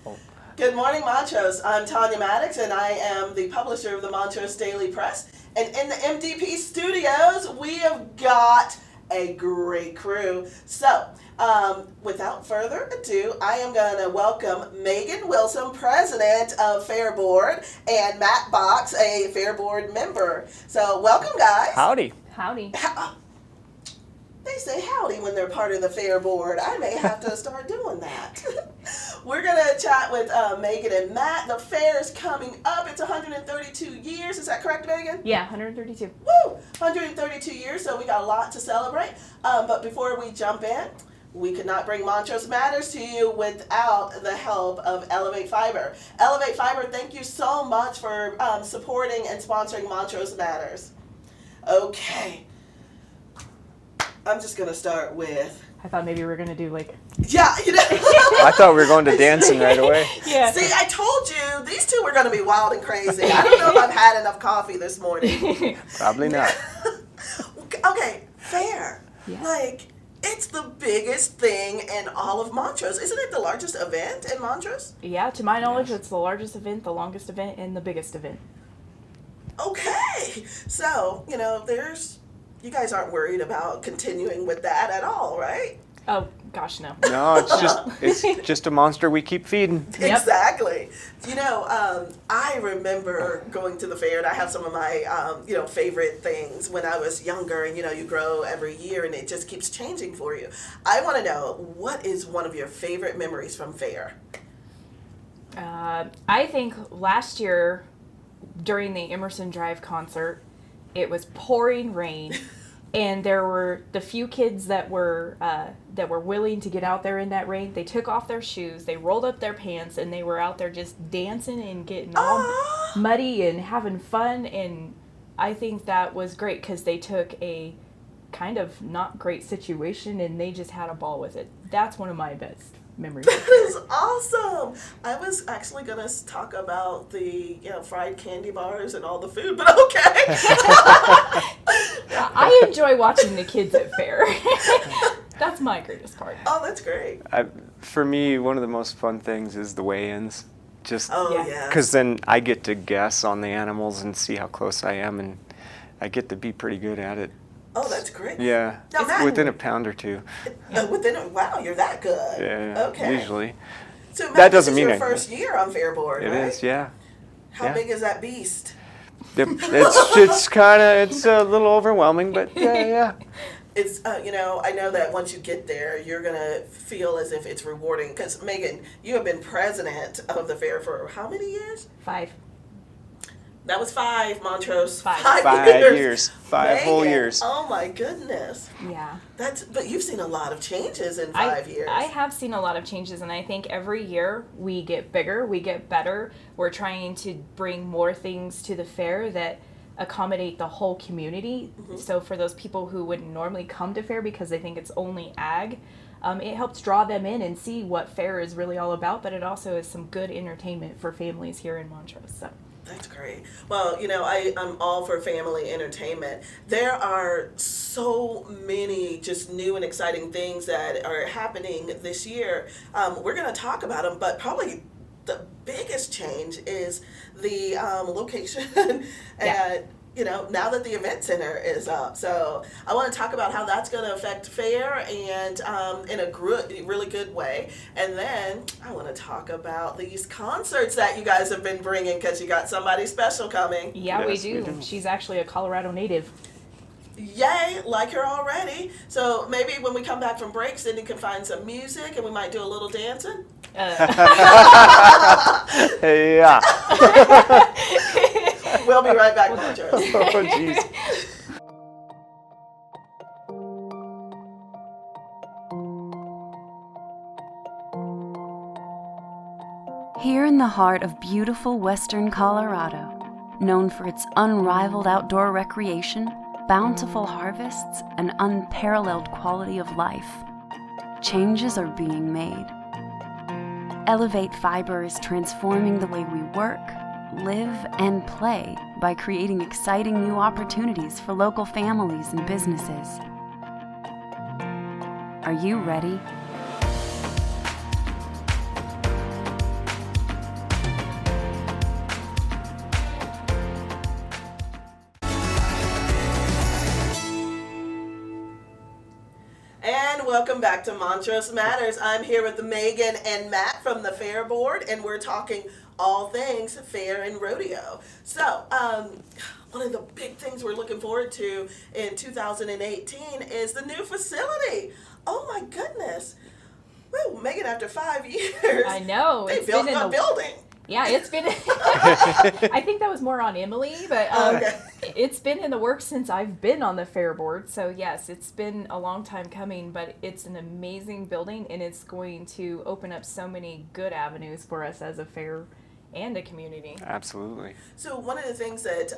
Oh. Good morning, Montrose. I'm Tonya Maddox, and I am the publisher of the Montrose Daily Press. And in the MDP studios, we have got a great crew. So, without further ado, I am going to welcome Megan Wilson, president of Fair Board, and Matt Box, a Fair Board member. So, welcome, guys. Howdy. Howdy. They say howdy when they're part of the Fair Board. I may have to start doing that. We're going to chat with Megan and Matt. The fair is coming up. It's 132 years. Is that correct, Megan? Yeah, 132. Woo! 132 years, so we got a lot to celebrate. But before we jump in, we could not bring Montrose Matters to you without the help of Elevate Fiber. Elevate Fiber, thank you so much for supporting and sponsoring Montrose Matters. Okay. I'm just going to start with... I thought maybe we were going to do like... Yeah, you know. I thought we were going to dancing right away. Yeah. See, I told you, these two were going to be wild and crazy. I don't know if I've had enough coffee this morning. Probably not. Okay, fair. Yeah. Like, it's the biggest thing in all of Montrose. Isn't it the largest event in Montrose? Yeah, to my knowledge, it's the largest event, the longest event, and the biggest event. Okay. So, you know, you guys aren't worried about continuing with that at all, right? Oh, gosh, no. No, it's just a monster we keep feeding. Yep. Exactly. You know, I remember going to the fair, and I have some of my, favorite things when I was younger, and, you grow every year, and it just keeps changing for you. I want to know, what is one of your favorite memories from fair? I think last year, during the Emerson Drive concert, it was pouring rain, and there were the few kids that were willing to get out there in that rain. They took off their shoes, they rolled up their pants, and they were out there just dancing and getting all muddy and having fun. And I think that was great because they took a kind of not great situation and they just had a ball with it. That's one of my best memories. That is awesome. I was actually going to talk about the fried candy bars and all the food, but okay. I enjoy watching the kids at fair. That's my greatest part. Oh, that's great. For me, one of the most fun things is the weigh-ins. Just Yeah. because then I get to guess on the animals and see how close I am, and I get to be pretty good at it. Oh, that's great. Yeah, Now, Matt, within a pound or two. Wow, you're that good. Yeah, Okay. usually. So, Matt, That doesn't this is mean your first year on Fair Board, It right? is, yeah. How big is that beast? It's a little overwhelming, but yeah. It's, I know that once you get there, you're going to feel as if it's rewarding. Because, Megan, you have been president of the fair for how many years? 5. That was 5, Montrose. 5. 5 years. 5 whole Megan, years. Oh, my goodness. Yeah. But you've seen a lot of changes in 5 years. I have seen a lot of changes, and I think every year we get bigger, we get better. We're trying to bring more things to the fair that accommodate the whole community. Mm-hmm. So for those people who wouldn't normally come to fair because they think it's only ag, it helps draw them in and see what fair is really all about, but it also is some good entertainment for families here in Montrose. So. That's great. Well, I'm all for family entertainment. There are so many just new and exciting things that are happening this year. We're going to talk about them, but probably the biggest change is the location at, now that the event center is up. So I want to talk about how that's going to affect fair and in a really good way. And then I want to talk about these concerts that you guys have been bringing because you got somebody special coming. Yeah, Yes, we do. She's actually a Colorado native. Yay, like her already. So maybe when we come back from break, Cindy can find some music and we might do a little dancing. Yeah. We'll be right back, Montrose. Oh, jeez. Here in the heart of beautiful western Colorado, known for its unrivaled outdoor recreation, bountiful harvests, and unparalleled quality of life, changes are being made. Elevate Fiber is transforming the way we work, live, and play by creating exciting new opportunities for local families and businesses. Are you ready? welcome back to Montrose Matters. I'm here with Megan and Matt from the Fair Board, and we're talking all things Fair and Rodeo. So, one of the big things we're looking forward to in 2018 is the new facility. Oh my goodness. Woo, Megan, after 5 years, I know. they built a building. Yeah, it's been. I think that was more on Emily, but Okay. it's been in the works since I've been on the Fair Board. So yes, it's been a long time coming, but it's an amazing building, and it's going to open up so many good avenues for us as a fair and a community. Absolutely. So one of the things that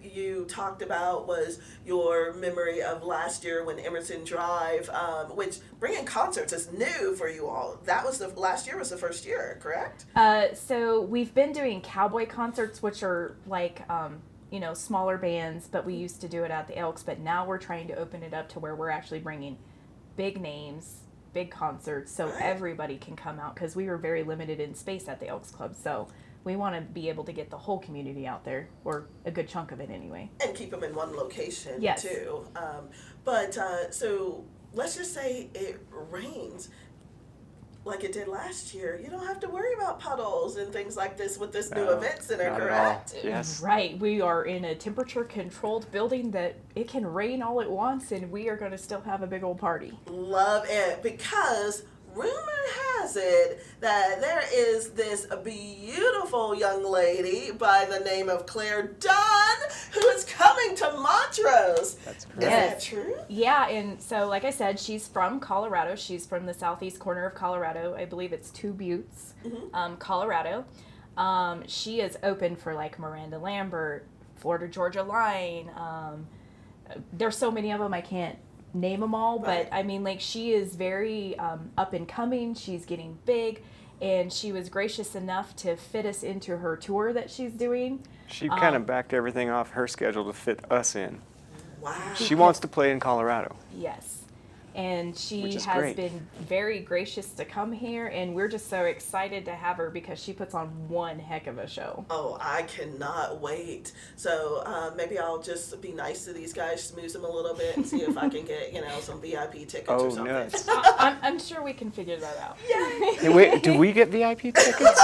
you talked about was your memory of last year when Emerson Drive, which bringing concerts is new for you all. That was last year was the first year, correct? So we've been doing cowboy concerts, which are like, smaller bands, but we used to do it at the Elks, but now we're trying to open it up to where we're actually bringing big names, big concerts, so everybody can come out, because we were very limited in space at the Elks Club, so we want to be able to get the whole community out there, or a good chunk of it anyway. And keep them in one location, Yes. too. So let's just say it rains like it did last year. You don't have to worry about puddles and things like this with this new No, event center, not at correct? all. Yes. Right, we are in a temperature-controlled building that it can rain all at once, and we are going to still have a big old party. Love it, because rumor has it that there is this beautiful young lady by the name of Claire Dunn who is coming to Montrose. That's Is correct. that true? Yeah, and so like I said, she's from Colorado. She's from the southeast corner of Colorado. I believe it's Two Buttes, Colorado. She is open for like Miranda Lambert, Florida Georgia Line. There's so many of them I can't name them all, Right. but I mean, like, she is very up and coming. She's getting big, and she was gracious enough to fit us into her tour that she's doing. She kind of backed everything off her schedule to fit us in. Wow. She wants to play in Colorado. Yes. And she Which is has great. been very gracious to come here, and we're just so excited to have her because she puts on one heck of a show. Oh, I cannot wait. So maybe I'll just be nice to these guys, smooze them a little bit, and see if I can get, some VIP tickets or Oh, something. nuts. I'm sure we can figure that out. Hey, wait, do we get VIP tickets?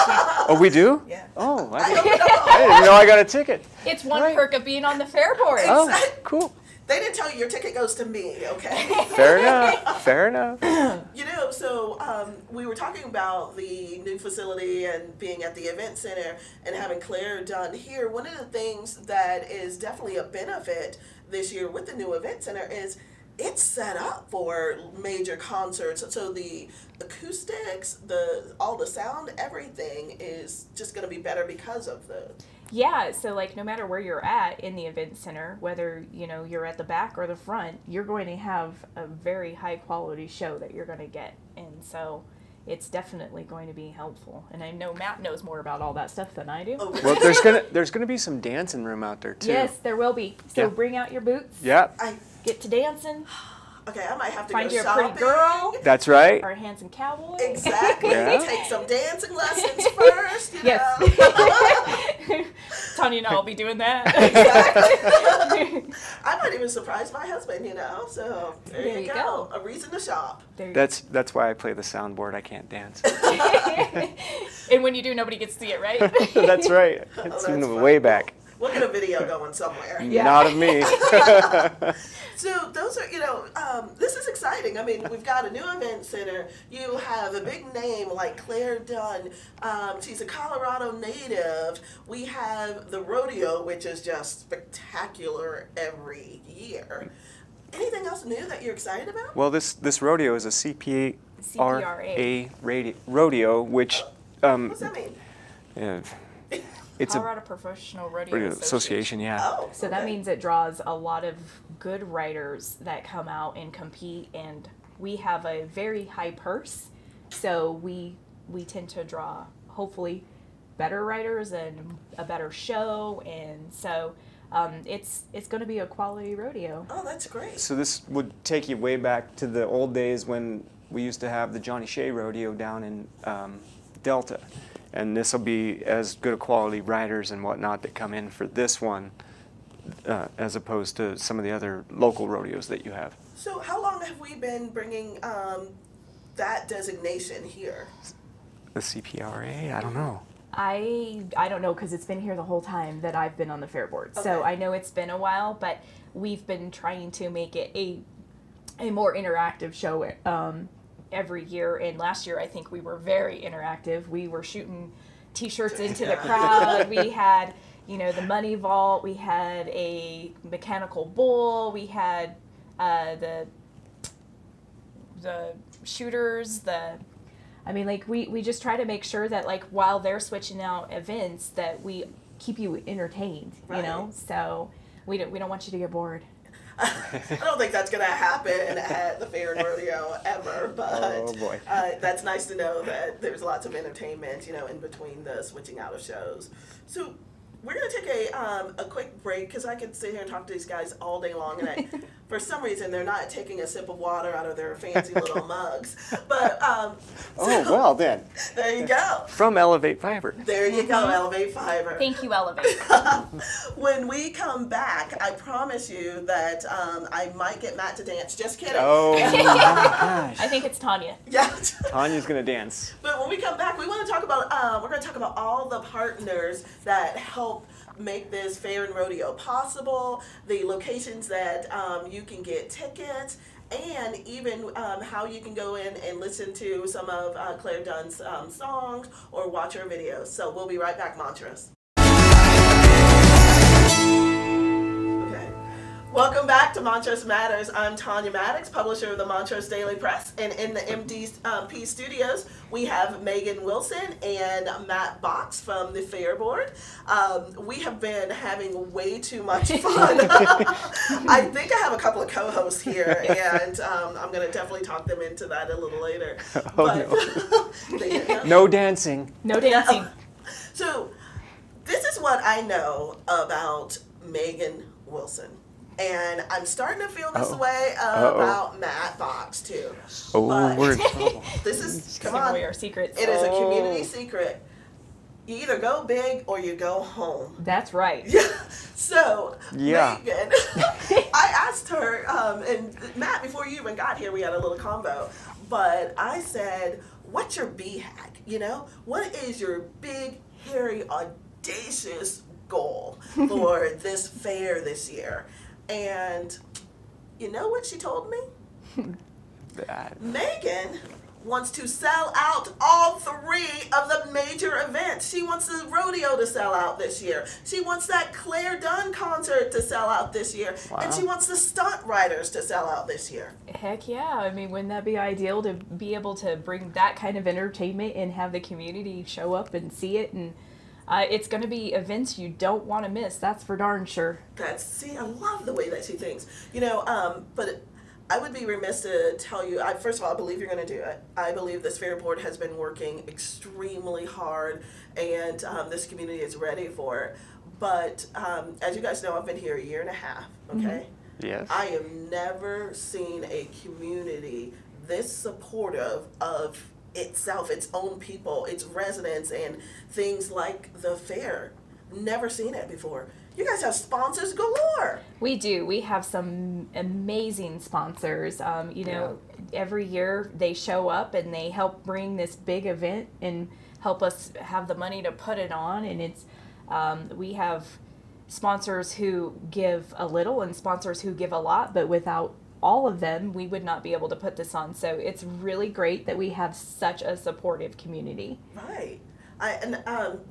Oh, we do? Yeah. Oh, I didn't know I got a ticket. It's one Right. perk of being on the Fair Board. Oh, cool. They didn't tell you your ticket goes to me, okay? Fair enough. Fair enough. So we were talking about the new facility and being at the event center and having Claire Dunn here. One of the things that is definitely a benefit this year with the new event center is it's set up for major concerts. So the acoustics, all the sound, everything is just going to be better because of the... Yeah, so like no matter where you're at in the event center, whether you're at the back or the front, you're going to have a very high quality show that you're going to get, and so it's definitely going to be helpful. And I know Matt knows more about all that stuff than I do. Oh, Well, there's gonna be some dancing room out there too. Yes, there will be. So Yeah. bring out your boots. Yeah, Get to dancing. Okay, I might have to Find go you a shopping. pretty girl that's right. or a handsome cowboy. Exactly. Yeah. Take some dancing lessons first, Yes. know. Tanya and I will be doing that. Exactly. I might even surprise my husband, So there you go. A reason to shop. That's why I play the soundboard. I can't dance. And when you do, nobody gets to see it, right? That's right. It's that's in the funny. way back. We'll get a video going somewhere. Yeah. Not of me. So those are, this is exciting. I mean, we've got a new event center. You have a big name like Claire Dunn. She's a Colorado native. We have the rodeo, which is just spectacular every year. Anything else new that you're excited about? Well, this rodeo is a CPRA CPRA. rodeo, which What's that mean? it's Colorado Professional a Rodeo rodeo association. Yeah. Oh, So that means it draws a lot of good riders that come out and compete, and we have a very high purse, so we tend to draw hopefully better riders and a better show, and so it's going to be a quality rodeo. Oh, that's great. So this would take you way back to the old days when we used to have the Johnny Shea rodeo down in Delta. And this will be as good a quality riders and whatnot that come in for this one as opposed to some of the other local rodeos that you have. So how long have we been bringing that designation here? The CPRA? I don't know. I don't know because it's been here the whole time that I've been on the fair board. So Okay. I know it's been a while, but we've been trying to make it a more interactive show every year. And last year I think we were very interactive. We were shooting T-shirts into the crowd. We had, the money vault. We had a mechanical bull. We had the shooters. We just try to make sure that while they're switching out events that we keep you entertained, Right. So we don't want you to get bored. I don't think that's going to happen at the Fair and Rodeo ever, but Oh, boy. that's nice to know that there's lots of entertainment, in between the switching out of shows. So we're going to take a quick break because I could sit here and talk to these guys all day long, and for some reason they're not taking a sip of water out of their fancy little mugs. But Oh, well then. there you go. From Elevate Fiber. There you go, Elevate Fiber. Thank you, Elevate. When we come back, I promise you that I might get Matt to dance. Just kidding. Oh my gosh. I think it's Tonya. Yeah. Tanya's going to dance. But when we come back, we want to talk about, we're going to talk about all the partners that help make this Fair and Rodeo possible, the locations that you can get tickets, and even how you can go in and listen to some of Claire Dunn's songs or watch her videos. So we'll be right back, Montrose. Okay. Welcome back to Montrose Matters. I'm Tonya Maddox, publisher of the Montrose Daily Press, and in the MDP studios, we have Megan Wilson and Matt Box from the Fair Board. We have been having way too much fun. I think I have a couple of co-hosts here, and I'm going to definitely talk them into that a little later. Oh, no dancing. No dancing. So, this is what I know about Megan Wilson. And I'm starting to feel this way about Matt Box, too. Oh, But we're in trouble. this is, come Give on, away our secrets. it is a community secret. You either go big or you go home. That's right. So, Yeah. Megan, I asked her, and Matt, before you even got here, we had a little combo, but I said, what's your BHAG? What is your big, hairy, audacious goal for this fair this year? And you know what she told me? Megan wants to sell out all 3 of the major events. She wants the rodeo to sell out this year. She wants that Claire Dunn concert to sell out this year. Wow. And she wants the stunt riders to sell out this year. Heck yeah. Wouldn't that be ideal to be able to bring that kind of entertainment and have the community show up and see it? And it's going to be events you don't want to miss. That's for darn sure. I love the way that she thinks. But I would be remiss to tell you, first of all, I believe you're going to do it. I believe this Fair Board has been working extremely hard, and this community is ready for it. But as you guys know, I've been here a year and a half, okay? Yes. I have never seen a community this supportive of itself, its own people, its residents, and things like the fair. Never seen it before. You guys have sponsors galore. We do. We have some amazing sponsors. Every year they show up and they help bring this big event and help us have the money to put it on. And it's we have sponsors who give a little and sponsors who give a lot, but without all of them, we would not be able to put this on. So it's really great that we have such a supportive community. Right.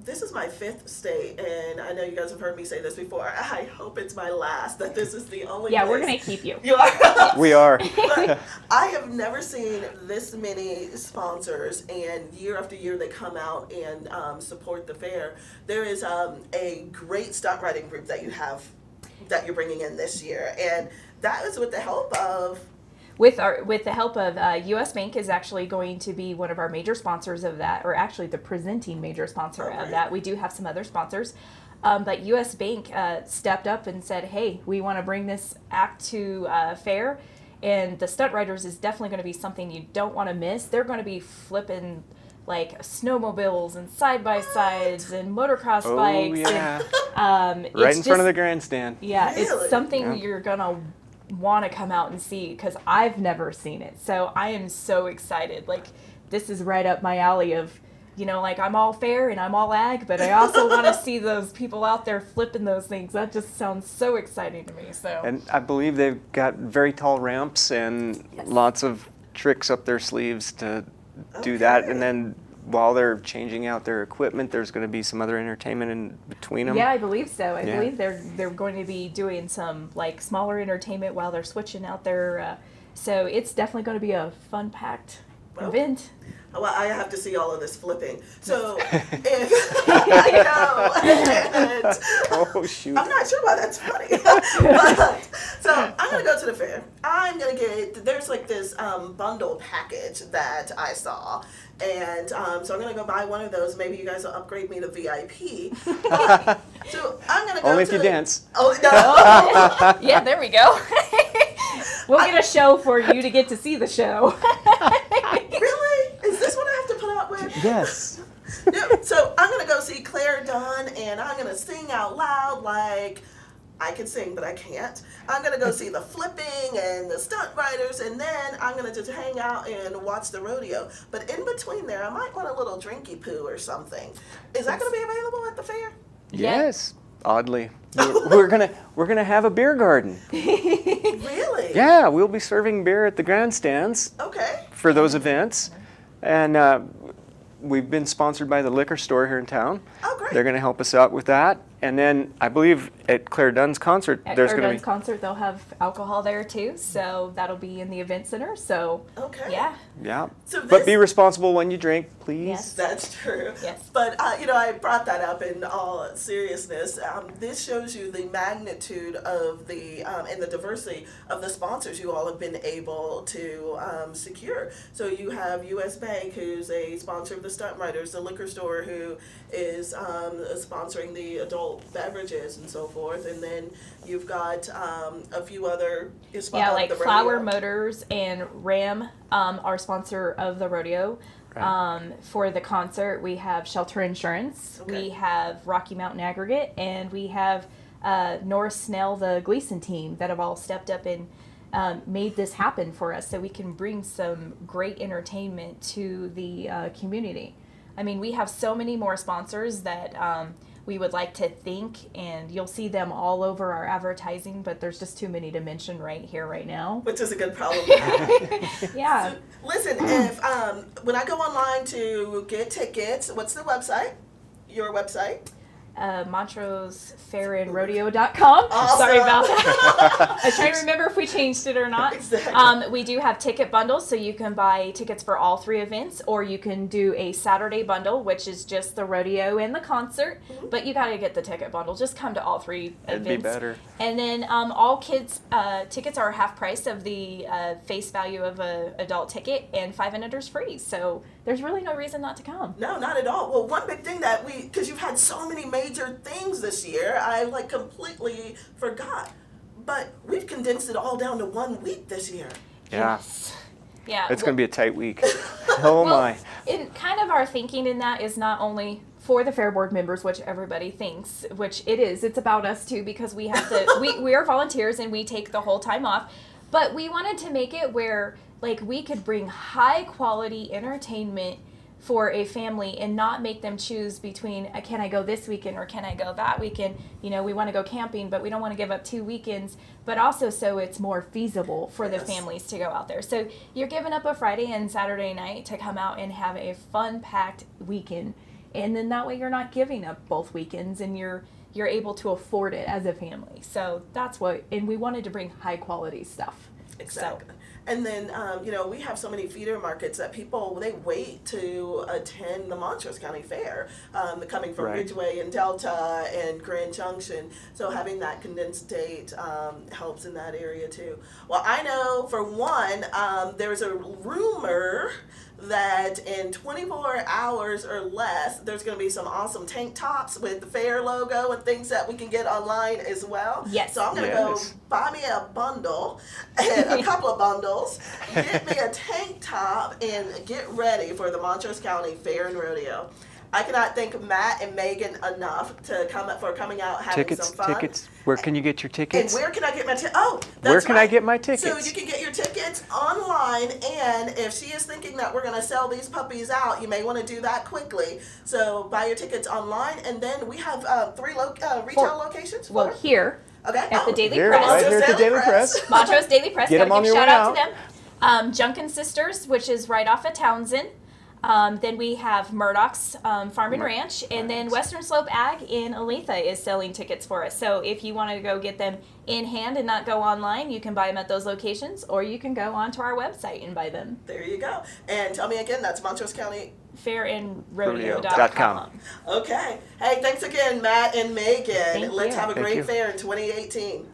This is my 5th state, and I know you guys have heard me say this before. I hope it's my last, that this is the only Yeah, place. we're going to keep you. You are? We are. But I have never seen this many sponsors, and year after year they come out and support the fair. There is a great stunt riding group that you have, that you're bringing in this year, and that is with the help of... With the help of U.S. Bank is actually going to be one of our major sponsors of that, or actually the presenting major sponsor of that. We do have some other sponsors, but U.S. Bank stepped up and said, "Hey, we want to bring this act to fair, and the stunt riders is definitely going to be something you don't want to miss. They're going to be flipping like snowmobiles and side by sides and motocross bikes. Yeah. And, Right in front of the grandstand. Yeah, Really? it's something Yeah. you're gonna want to come out and see, because I've never seen it. So I am so excited. Like, this is right up my alley of, you know, like, I'm all fair and I'm all ag, but I also want to see those people out there flipping those things. That just sounds so exciting to me. So. And I believe they've got very tall ramps and lots of tricks up their sleeves to do that. And then while they're changing out their equipment, there's going to be some other entertainment in between them. Yeah, I believe so. I believe they're going to be doing some like smaller entertainment while they're switching out their. So it's definitely going to be a fun-packed event. Well, I have to see all of this flipping. So, if I know, and Oh, shoot. I'm not sure why that's funny. But, so, I'm going to go to the fair. I'm going to get, there's like this bundle package that I saw. And so I'm going to go buy one of those. Maybe you guys will upgrade me to VIP. So, I'm going to go Only to if you dance. Oh, no. Yeah, there we go. We'll get a show for you to get to see the show. Really? Is this what I have to put up with? Yes. No, so I'm going to go see Claire Dunn, and I'm going to sing out loud like I can sing, but I can't. I'm going to go see the flipping and the stunt riders, and then I'm going to just hang out and watch the rodeo. But in between there, I might want a little drinky poo or something. Is that going to be available at the fair? Yes. Oddly. We're gonna have a beer garden. Really? Yeah, we'll be serving beer at the grandstands Okay. for those events. And we've been sponsored by the liquor store here in town. Oh, great. They're going to help us out with that. And then I believe at Claire Dunn's concert, At there's Claire going Dunn's to be... concert, they'll have alcohol there too, so that'll be in the event center. So, Okay. yeah. Yeah. So But be this- responsible when you drink, please. Yes. That's true. Yes. But, I brought that up in all seriousness. This shows you the magnitude of the, and the diversity of the sponsors you all have been able to secure. So you have U.S. Bank, who's a sponsor of the Stunt Riders, the liquor store, who is sponsoring the adult beverages and so forth. And then you've got a few other Yeah, like the Flower rodeo. Motors and Ram are sponsor of the rodeo. Right. For the concert, we have Shelter Insurance, Okay. we have Rocky Mountain Aggregate, and we have Norris Snell, the Gleason team, that have all stepped up and made this happen for us so we can bring some great entertainment to the community. I mean, we have so many more sponsors that we would like to thank, and you'll see them all over our advertising, but there's just too many to mention right here, right now. Which is a good problem. Yeah. Listen, if when I go online to get tickets, what's the website? Your website? Montrose Fair and Rodeo.com. Awesome. Sorry about that. I was trying to remember if we changed it or not. Exactly. We do have ticket bundles, so you can buy tickets for all three events, or you can do a Saturday bundle, which is just the rodeo and the concert. But you got to get the ticket bundle. Just come to all three It'd events. be better. And then all kids' tickets are half price of the face value of an adult ticket, and 5 and under's free. So there's really no reason not to come. No, not at all. Well, one big thing that because you've had so many major things this year, I completely forgot. But we've condensed it all down to 1 week this year. Yeah. Yes. Yeah. It's going to be a tight week. Oh, my. And kind of our thinking in that is not only for the fair board members, which everybody thinks, which it is. It's about us too, because we have to. we are volunteers and we take the whole time off. But we wanted to make it where we could bring high quality entertainment for a family and not make them choose between can I go this weekend or can I go that weekend. We want to go camping, but we don't want to give up 2 weekends, but also so it's more feasible for the families to go out there. So you're giving up a Friday and Saturday night to come out and have a fun-packed weekend, and then that way you're not giving up both weekends, and you're able to afford it as a family. So that's and we wanted to bring high quality stuff. Exactly. And then, we have so many feeder markets that people, they wait to attend the Montrose County Fair, coming from Right. Ridgeway and Delta and Grand Junction. So having that condensed date helps in that area too. Well, I know for one, there's a rumor that in 24 hours or less, there's going to be some awesome tank tops with the fair logo and things that we can get online as well. Yes. So I'm going to Yes. go buy me a bundle, and a couple of bundles, get me a tank top, and get ready for the Montrose County Fair and Rodeo. I cannot thank Matt and Megan enough to coming out, having some fun. Tickets. Where can you get your And tickets? where can I get my tickets? Oh, that's Where can I right. get my tickets? So you can get your tickets online, and if she is thinking that we're going to sell these puppies out, you may want to do that quickly. So buy your tickets online, and then we have three retail locations. Well, Four? here Okay. at the Daily Here, Press. right here at the Daily Press. Montrose Daily Press. Get 'em Gotta on give your a shout way out to out. them. Junkin Sisters, which is right off of Townsend. Then we have Murdoch's Farm and Ranch, and then Western Slope Ag in Olathe is selling tickets for us. So if you want to go get them in hand and not go online, you can buy them at those locations, or you can go onto our website and buy them. There you go. And tell me again, that's Montrose County. fairandrodeo.com. Okay. Hey, thanks again, Matt and Megan. Thank Let's you. have a Thank great you. fair in 2018.